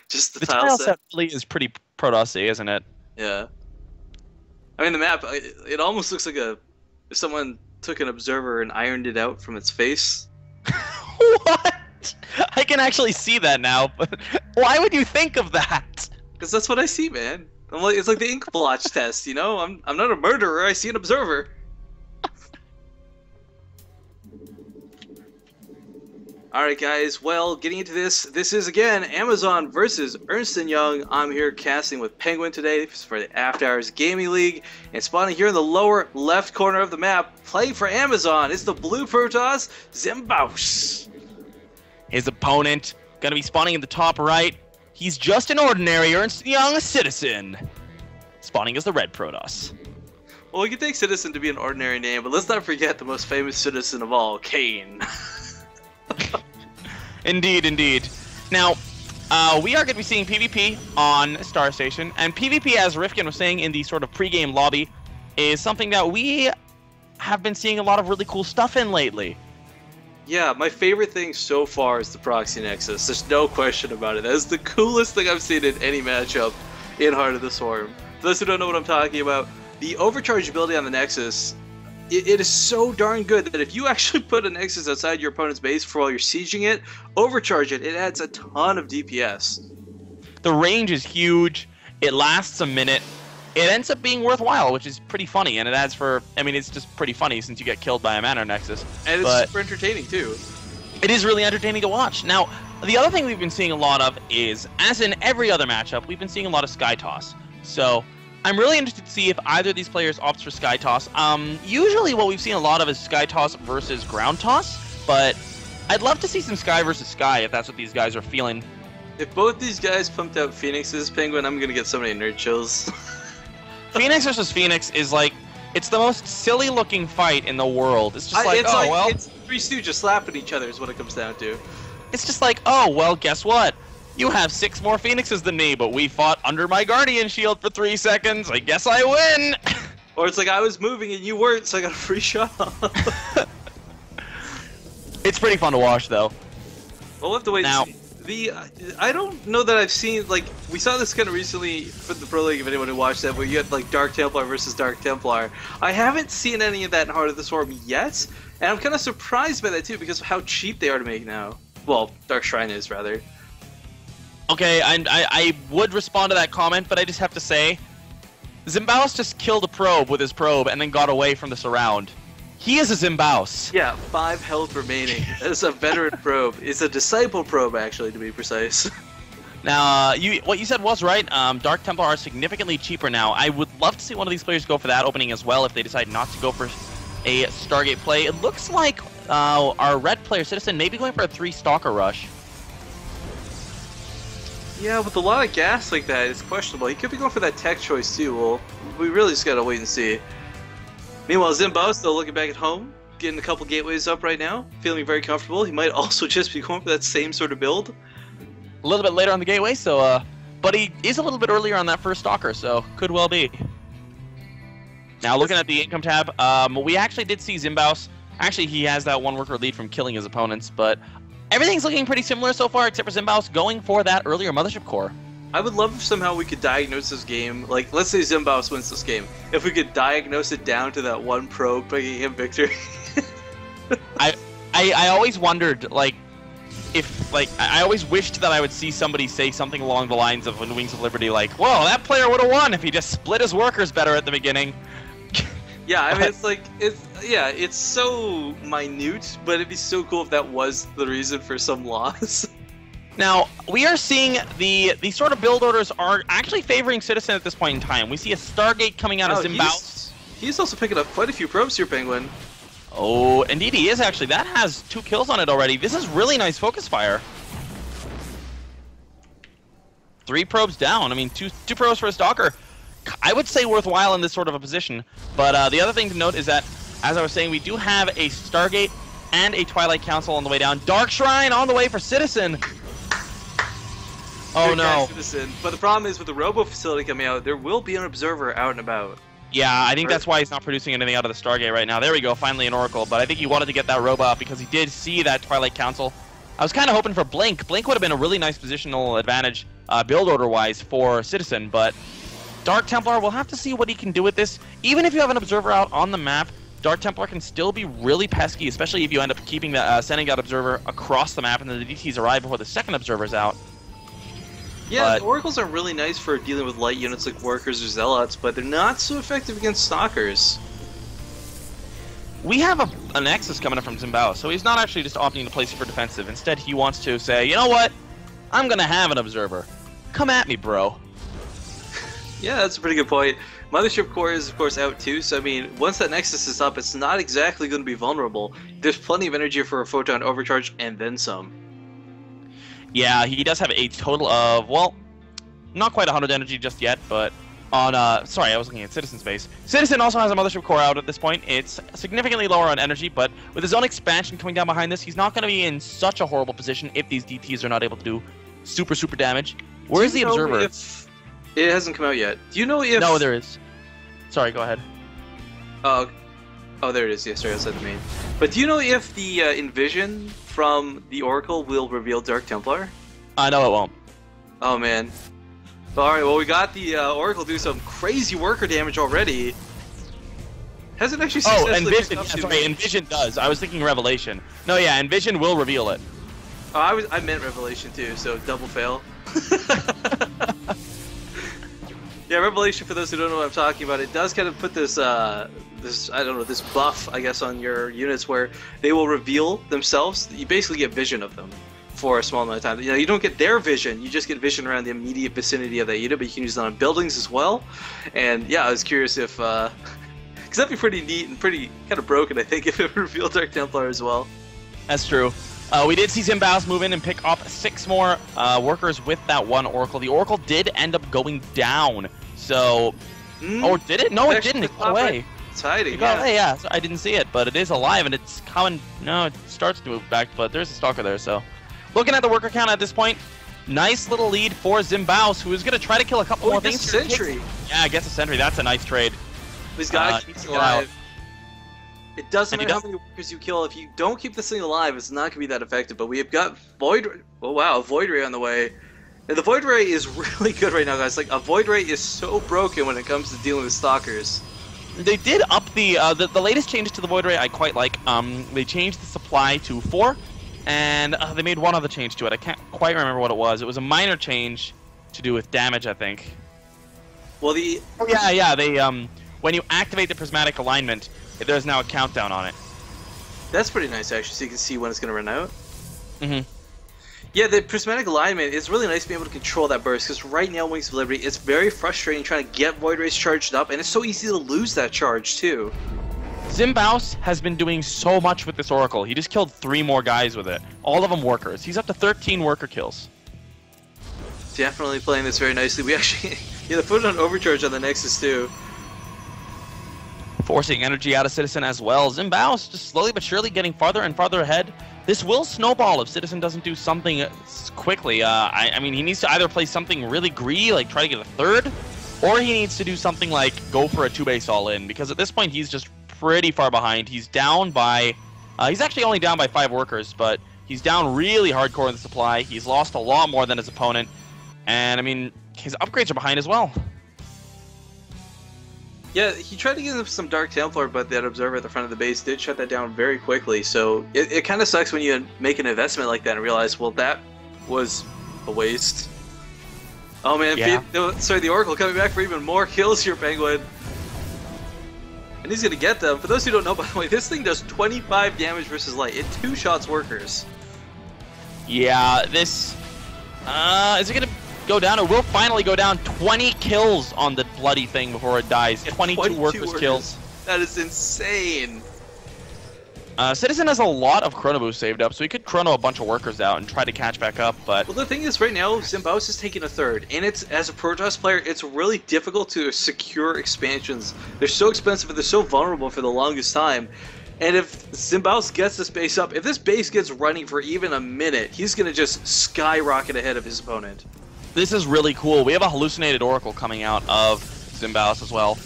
Just the The tile tile set. set really is pretty Protoss-y, isn't it? Yeah. I mean, the map, it almost looks like if someone took an observer and ironed it out from its face. What? I can actually see that now, but why would you think of that? Because that's what I see, man. I'm like, it's like the ink blotch test, you know? I'm not a murderer, I see an observer. Alright guys, well, getting into this is again Amazon versus Ernst & Young. I'm here casting with PengWin today for the After Hours Gaming League. And spawning here in the lower left corner of the map, playing for Amazon, it's the blue Protoss, Zimbaus. His opponent, gonna be spawning in the top right. He's just an ordinary Ernst & Young citizen. Spawning as the red Protoss. Well, we can take citizen to be an ordinary name, but let's not forget the most famous citizen of all, Kane. Indeed, indeed. Now, we are going to be seeing PvP on Star Station, and PvP, as Rifking was saying in the sort of pre-game lobby, is something that we have been seeing a lot of really cool stuff in lately. Yeah, my favorite thing so far is the Proxy Nexus. There's no question about it. That is the coolest thing I've seen in any matchup in Heart of the Swarm. For those who don't know what I'm talking about, the overcharge ability on the Nexus, it is so darn good that if you actually put a Nexus outside your opponent's base for while you're sieging it, overcharge it, it adds a ton of DPS. The range is huge, it lasts a minute, it ends up being worthwhile, which is pretty funny, and it adds for, I mean, it's just pretty funny since you get killed by a Mana Nexus. And it's super entertaining too. It is really entertaining to watch. Now, the other thing we've been seeing a lot of is, as in every other matchup, we've been seeing a lot of Sky Toss. So, I'm really interested to see if either of these players opts for Sky Toss. Usually what we've seen a lot of is Sky Toss versus Ground Toss, but I'd love to see some Sky versus Sky if that's what these guys are feeling. If both these guys pumped out Phoenix's PengWin, I'm gonna get so many nerd chills. Phoenix versus Phoenix is like, it's the most silly looking fight in the world. It's just it's Three Stooges slapping each other is what it comes down to. It's just like, oh, well, guess what? You have 6 more Phoenixes than me, but we fought under my Guardian Shield for 3 seconds. I guess I win! Or it's like I was moving and you weren't, so I got a free shot. It's pretty fun to watch, though. We'll have to wait now, and see. I don't know that I've seen, like, we saw this kind of recently for the Pro League, if anyone who watched that, where you had, like, Dark Templar versus Dark Templar. I haven't seen any of that in Heart of the Swarm yet, and I'm kind of surprised by that, too, because of how cheap they are to make now. Well, Dark Shrine is, rather. Okay, I would respond to that comment, but I just have to say, Zimbaus just killed a probe with his probe and then got away from the surround. He is a Zimbaus. Yeah, 5 health remaining. That's a veteran probe. It's a disciple probe, actually, to be precise. Now, what you said was right. Dark Templar are significantly cheaper now. I would love to see one of these players go for that opening as well if they decide not to go for a Stargate play. It looks like our red player, Citizen, may be going for a 3 Stalker rush. Yeah, with a lot of gas like that, it's questionable. He could be going for that tech choice too. Well, we really just gotta wait and see. Meanwhile, Zimbaus still looking back at home, getting a couple gateways up right now, feeling very comfortable. He might also just be going for that same sort of build. A little bit later on the gateway, so but he is a little bit earlier on that first Stalker, so could well be. Now, looking at the income tab, we actually did see Zimbaus. Actually, he has that 1 worker lead from killing his opponents, but everything's looking pretty similar so far, except for Zimbaus going for that earlier Mothership Core. I would love if somehow we could diagnose this game. Like, let's say Zimbaus wins this game. If we could diagnose it down to that 1 probe, bringing him victory. I always wondered, like, if, like, I always wished that I would see somebody say something along the lines of in Wings of Liberty, like, whoa, that player would have won if he just split his workers better at the beginning. Yeah, I mean, it's like, it's so minute, but it'd be so cool if that was the reason for some loss. Now, we are seeing the sort of build orders are actually favoring Citizen at this point in time. We see a Stargate coming out of Zimbaus. He's also picking up quite a few probes here, PengWin. Oh, indeed he is, actually. That has 2 kills on it already. This is really nice focus fire. 3 probes down. I mean, two probes for a Stalker. I would say worthwhile in this sort of a position, but the other thing to note is that, as I was saying, we do have a Stargate and a Twilight Council on the way down. Dark Shrine on the way for Citizen. Oh no. Citizen. But the problem is with the Robo facility coming out, there will be an observer out and about. Yeah, I think that's why he's not producing anything out of the Stargate right now. There we go, finally an Oracle, but I think he wanted to get that Robo out because he did see that Twilight Council. I was kind of hoping for Blink. Blink would have been a really nice positional advantage build order-wise for Citizen, but Dark Templar, we'll have to see what he can do with this. Even if you have an Observer out on the map, Dark Templar can still be really pesky, especially if you end up keeping the, sending that Observer across the map and then the DTs arrive before the second Observer's out. Yeah, the Oracles are really nice for dealing with light units like Workers or Zealots, but they're not so effective against Stalkers. We have a Nexus coming up from Zimbao, so he's not actually just opting to play super defensive. Instead, he wants to say, you know what? I'm going to have an Observer. Come at me, bro. Yeah, that's a pretty good point. Mothership Core is, of course, out too, so I mean, once that Nexus is up, it's not exactly going to be vulnerable. There's plenty of energy for a Photon Overcharge and then some. Yeah, he does have a total of, well, not quite 100 energy just yet, but on, sorry, I was looking at Citizen space. Citizen also has a Mothership Core out at this point. It's significantly lower on energy, but with his own expansion coming down behind this, he's not going to be in such a horrible position if these DTs are not able to do super damage. Where's the Observer? It hasn't come out yet. Do you know if... No, there is. Sorry, go ahead. Oh, there it is. Yeah, sorry, outside the main. But do you know if the Envision from the Oracle will reveal Dark Templar? No, it won't. Oh, man. Alright, well, we got the Oracle do some crazy worker damage already. Hasn't actually successfully Envision. Yeah, sorry, Envision does. I was thinking Revelation. No, yeah, Envision will reveal it. Oh, I meant Revelation too, so double fail. Yeah, Revelation, for those who don't know what I'm talking about, it does kind of put this, this buff, I guess, on your units where they will reveal themselves. You basically get vision of them for a small amount of time. You know, you don't get their vision, you just get vision around the immediate vicinity of that unit, but you can use that on buildings as well. And yeah, I was curious if, because that'd be pretty neat and pretty kind of broken, I think, if it would reveal Dark Templar as well. That's true. We did see Zimbaos move in and pick up 6 more workers with that one Oracle. The Oracle did end up going down. So, or did it? No, it didn't. It got away. It's hiding. It got away, yeah. So I didn't see it, but it is alive and it's coming. No, it starts to move back, but there's a Stalker there. So, looking at the worker count at this point, nice little lead for Zimbaos, who is going to try to kill a couple more things. Sentry. Yeah, gets a sentry. That's a nice trade. He's got to keep it alive. It doesn't matter how many workers you kill. If you don't keep this thing alive, it's not going to be that effective. But we have got Void... Oh, wow. Void Ray on the way. And the Void Ray is really good right now, guys. Like, a Void Ray is so broken when it comes to dealing with Stalkers. They did up the latest changes to the Void Ray I quite like. They changed the supply to 4, and they made one other change to it. I can't quite remember what it was. It was a minor change to do with damage, I think. Well, the... Oh, yeah. They, when you activate the Prismatic Alignment, there's now a countdown on it. That's pretty nice, actually, so you can see when it's going to run out. Mm-hmm. Yeah, the Prismatic Alignment is really nice to be able to control that burst, because right now, Wings of Liberty, it's very frustrating trying to get Void Rays charged up, and it's so easy to lose that charge, too. Zimbaos has been doing so much with this Oracle. He just killed 3 more guys with it. All of them workers. He's up to 13 worker kills. Definitely playing this very nicely. We actually... yeah, the put on Overcharge on the Nexus, too. Forcing energy out of Citizen as well. Zimbaos just slowly but surely getting farther and farther ahead. This will snowball if Citizen doesn't do something quickly. I mean, he needs to either play something really greedy, like try to get a 3rd, or he needs to do something like go for a 2-base all-in, because at this point he's just pretty far behind. He's down by... he's actually only down by 5 workers, but he's down really hardcore in the supply. He's lost a lot more than his opponent, and I mean, his upgrades are behind as well. Yeah, he tried to give him some Dark Templar, but that Observer at the front of the base did shut that down very quickly. So it kind of sucks when you make an investment like that and realize, well, that was a waste. Oh man, yeah. Sorry, the Oracle coming back for even more kills here, PengWin. And he's going to get them. For those who don't know, by the way, this thing does 25 damage versus light. It 2-shots workers. Yeah, this... is it going to go down? It will finally go down. 20 kills on the bloody thing before it dies. 22 workers killed. That is insane. Citizen has a lot of Chrono Boost saved up, so he could Chrono a bunch of workers out and try to catch back up, but... Well, the thing is, right now, Zimbaos is taking a 3rd, and it's, as a Protoss player, it's really difficult to secure expansions. They're so expensive, and they're so vulnerable for the longest time. And if Zimbaos gets this base up, if this base gets running for even a minute, he's going to just skyrocket ahead of his opponent. This is really cool. We have a hallucinated Oracle coming out of Zimbaos as well.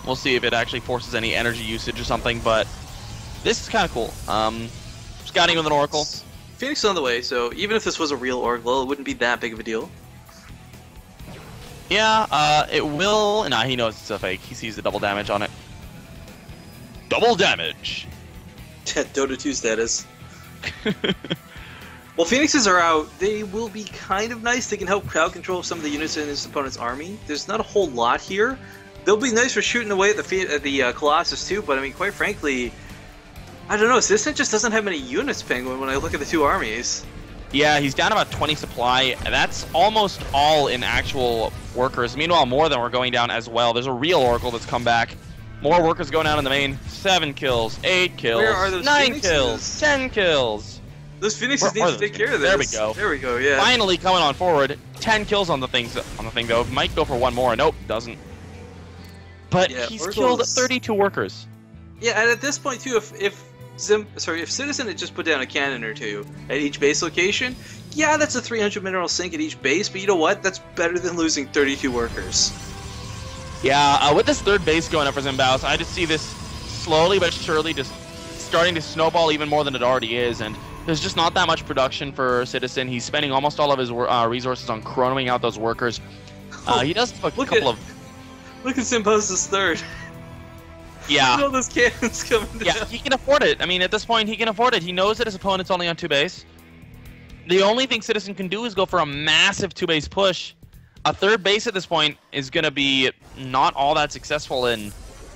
We'll see if it actually forces any energy usage or something, but this is kind of cool. Just Scouting with an Oracle. Phoenix is on the way, so even if this was a real Oracle, it wouldn't be that big of a deal. Yeah, it will. Nah, he knows it's a fake. He sees the double damage on it. Double damage! Dota 2 status. Well, Phoenixes are out. They will be kind of nice. They can help crowd control some of the units in his opponent's army. There's not a whole lot here. They'll be nice for shooting away at the Colossus too, but I mean, quite frankly, I don't know. Citizen just doesn't have many units, PengWin, when I look at the two armies. Yeah, he's down about 20 supply. That's almost all in actual workers. Meanwhile, more than we're going down as well. There's a real Oracle that's come back. More workers going down in the main. 7 kills, 8 kills, Where are those 9 Phoenixes? kills, 10 kills. Those Phoenixes need to take care of this. There we go. There we go, yeah. Finally coming on forward. 10 kills on the thing though. Might go for one more. Nope, doesn't. But Yeah, he's Oracle's- killed 32 workers. Yeah, and at this point too, if Citizen had just put down a cannon or two at each base location, yeah, that's a 300 mineral sink at each base, but you know what? That's better than losing 32 workers. Yeah, with this third base going up for Zimbaus, I just see this slowly but surely just starting to snowball even more than it already is, and there's just not that much production for Citizen. He's spending almost all of his resources on chronoing out those workers. He does have a couple of... Look at Simposis third. Yeah. Look at all those cannons coming down. Yeah, he can afford it. I mean, at this point, he can afford it. He knows that his opponent's only on 2 base. The only thing Citizen can do is go for a massive 2-base push. A third base at this point is going to be not all that successful in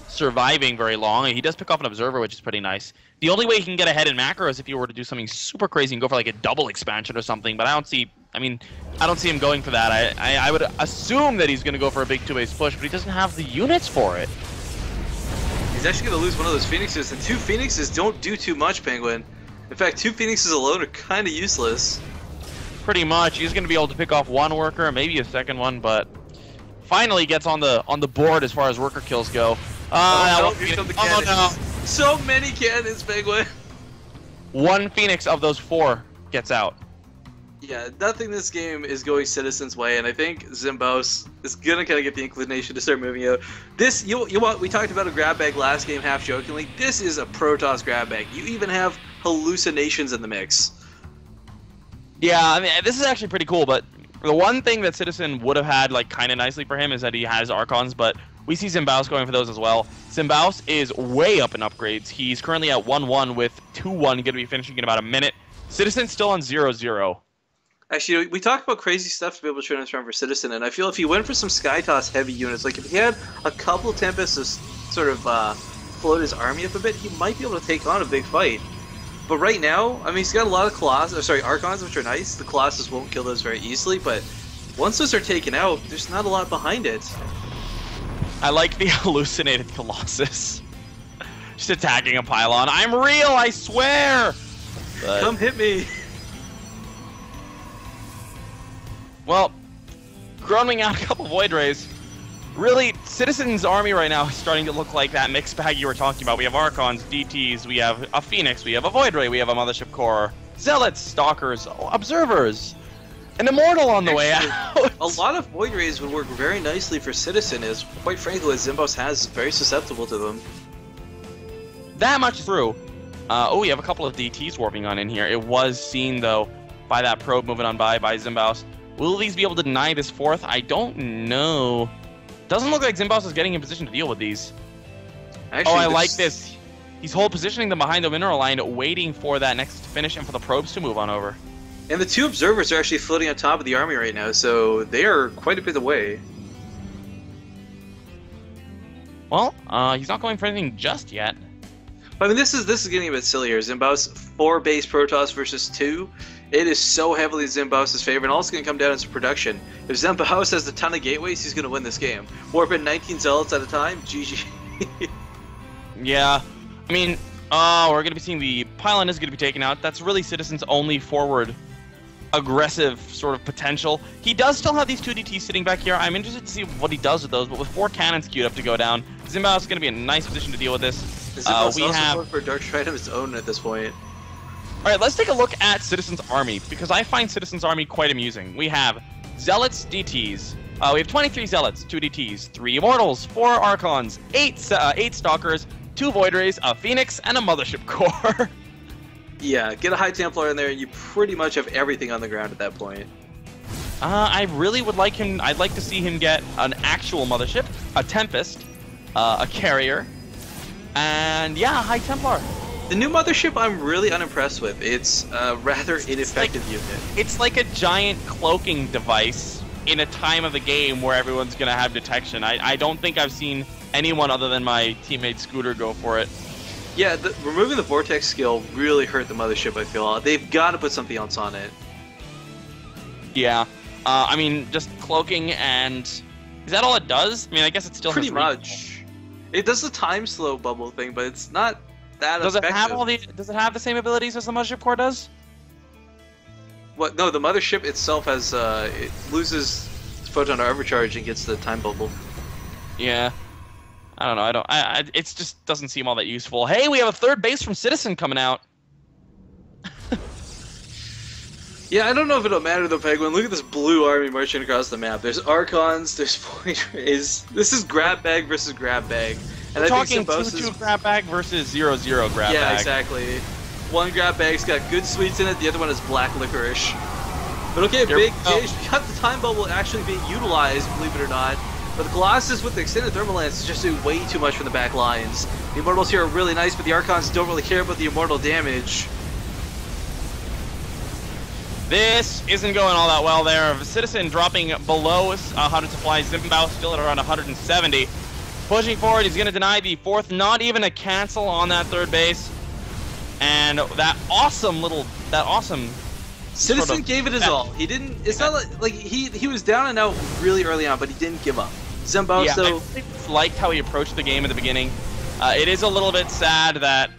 surviving very long. He does pick off an Observer, which is pretty nice. The only way he can get ahead in macro is if he were to do something super crazy and go for like a double expansion or something, but I don't see him going for that. I would assume that he's going to go for a big 2-base push, but he doesn't have the units for it. He's actually going to lose one of those Phoenixes, and 2 Phoenixes don't do too much, PengWin. In fact, 2 Phoenixes alone are kind of useless. Pretty much. He's going to be able to pick off one worker, maybe a second one, but finally gets on the board as far as worker kills go. Here come the cannons. No. So many cannons, PengWin. 1 Phoenix of those 4 gets out. Yeah, nothing in this game is going Citizen's way, and I think Zimbaus is gonna kind of get the inclination to start moving out. This, we talked about a grab bag last game, half jokingly. This is a Protoss grab bag. You even have hallucinations in the mix. Yeah, I mean, this is actually pretty cool, but the one thing that Citizen would have had, like, kind of nicely for him is that he has Archons, but we see Zimbaus going for those as well. Zimbaus is way up in upgrades. He's currently at 1-1 with 2-1, going to be finishing in about a minute. Citizen's still on 0-0. Actually, we talked about crazy stuff to be able to transform for Citizen, and I feel if he went for some Skytoss heavy units, like if he had a couple Tempests to sort of float his army up a bit, he might be able to take on a big fight. But right now, I mean, he's got a lot of Archons, which are nice. The Colossus won't kill those very easily, but once those are taken out, there's not a lot behind it. I like the hallucinated Colossus. Just attacking a pylon. I'm real, I swear! But, Come hit me! well, chroning out a couple Void Rays. Really, Citizen's army right now is starting to look like that mixed bag you were talking about. We have Archons, DTs, we have a Phoenix, we have a Void Ray, we have a Mothership Core, Zealots, Stalkers, Observers, an Immortal on the way out. A lot of Void Rays would work very nicely for Citizen, as quite frankly, what Zimbaus has is very susceptible to them. That much through. Oh, we have a couple of DTs warping on in here. It was seen, though, by that probe moving on by Zimbaus. Will these be able to deny this 4th? I don't know. Doesn't look like Zimbaus is getting in position to deal with these. Actually, I like this. He's positioning them behind the mineral line, waiting for that next finish and for the probes to move on over. And the 2 Observers are actually floating on top of the army right now, so they are quite a bit away. Well, he's not going for anything just yet. But I mean, this is getting a bit sillier. Zimbaus 4 base Protoss versus 2. It is so heavily Zimbaus' favor, and all it's going to come down to is If Zimbaus has a ton of gateways, he's going to win this game. Warping 19 Zealots at a time, GG. Yeah, I mean, we're going to be seeing the pylon is going to be taken out. That's really Citizen's only forward aggressive sort of potential. He does still have these 2 DTs sitting back here. I'm interested to see what he does with those, but with 4 cannons queued up to go down, Zimbaus is going to be in a nice position to deal with this. Zimbaus also going for a Dark Stride of his own at this point. Alright, let's take a look at Citizen's army, because I find Citizen's army quite amusing. We have Zealots, DTs. We have 23 Zealots, 2 DTs, 3 Immortals, 4 Archons, 8 Stalkers, 2 Void Rays, a Phoenix, and a Mothership Core. Yeah, get a High Templar in there, and you pretty much have everything on the ground at that point. I really would like him. I'd like to see him get an actual mothership, a Tempest, a carrier, and yeah, a High Templar. The new mothership I'm really unimpressed with. It's a rather ineffective unit. It's like a giant cloaking device in a time of the game where everyone's going to have detection. I don't think I've seen anyone other than my teammate Scooter go for it. Yeah, removing the Vortex skill really hurt the mothership, I feel. They've got to put something else on it. Yeah. I mean, just cloaking and... Is that all it does? I mean, I guess it still pretty has much. It does the time slow bubble thing, but it's not that does effective. Does it have the same abilities as the Mothership Core does? What? No, the mothership itself has it loses photon overcharge and gets the time bubble. Yeah. I don't know. It just doesn't seem all that useful. Hey, we have a third base from Citizen coming out. Yeah, I don't know if it'll matter though, PengWin. Look at this blue army marching across the map. There's Archons, there's Void-Rays. This is grab bag versus grab bag. And We're I think talking 2-2 grab bag versus 0-0 grab bag. Yeah, exactly. One grab bag's got good sweets in it, the other one is black licorice. But okay, big gauge. We got the time bubble actually being utilized, believe it or not. But the Colossus with the extended thermal lance is just doing way too much from the back lines. The Immortals here are really nice, but the Archons don't really care about the Immortal damage. This isn't going all that well there. Citizen dropping below 100 supplies. Zimbao still at around 170. Pushing forward, he's going to deny the fourth. Not even a cancel on that third base. And that awesome Citizen gave it his all. He didn't. It's not like he was down and out really early on, but he didn't give up. Zimbao, so I liked how he approached the game at the beginning. It is a little bit sad that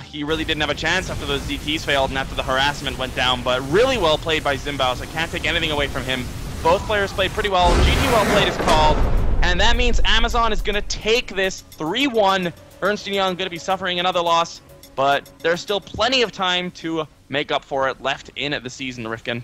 he really didn't have a chance after those DTs failed and after the harassment went down, but really well played by Zimbao, so I can't take anything away from him. Both players played pretty well. GG well played is called, and that means Amazon is going to take this 3-1. Ernst and Young going to be suffering another loss, but there's still plenty of time to make up for it left in the season, Rifkin.